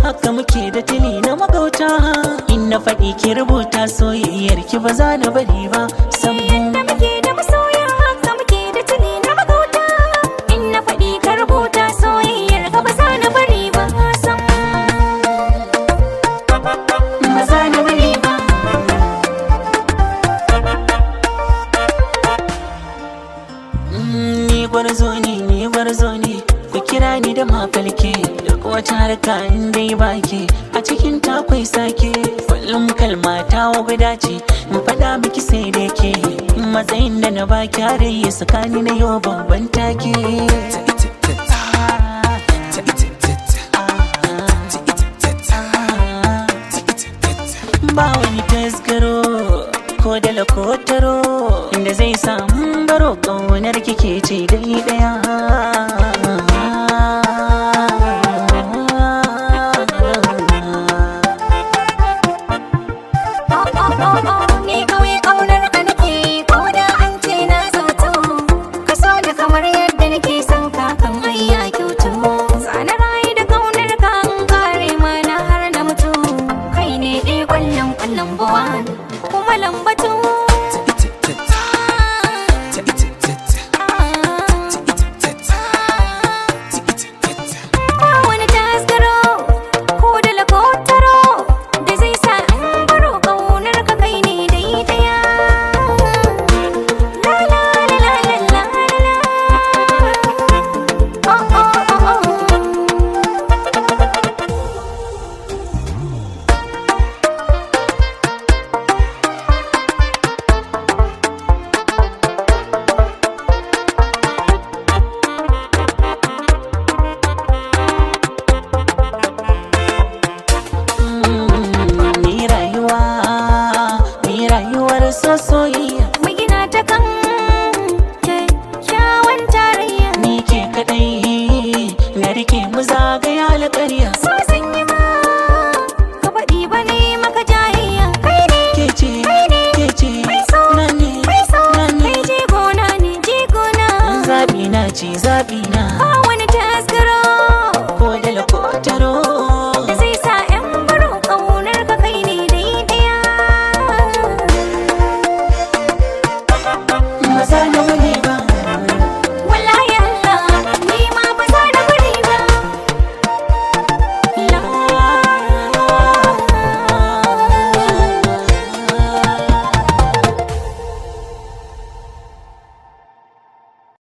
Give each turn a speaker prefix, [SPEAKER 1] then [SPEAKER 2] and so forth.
[SPEAKER 1] haka muke da tili na magauta. In na faɗi ki rubuta soyayyar ki ba za na bari ba sam.
[SPEAKER 2] Da muke da masoya haka muke da tili na magauta. In na faɗi ka rubuta soyayyar ka ba za na bari ba sam. Ba za na bari ba.
[SPEAKER 1] Ni gwarzo ne ku kira ni da mafalke. Duk wata harka in dai baki a cikin takwai sake. Kullum kalma ta guda ce in faɗa miki sai da ke. Matsayin da na baki har ya sakani na yau babban take. Ba wani tasgaro ko da lakotaro da zai samu baro ƙaunar kike ce dai ɗaya.
[SPEAKER 2] Ni kawai ƙaunar ka nake ko da an ce na zato. Ka so da kamar yadda nake son ka kan hayya kyautu. Sana rayu da ƙaunar ka an kare mana har na mutu. Kai ne ɗaya ƙwallon buwan kuma lambatu.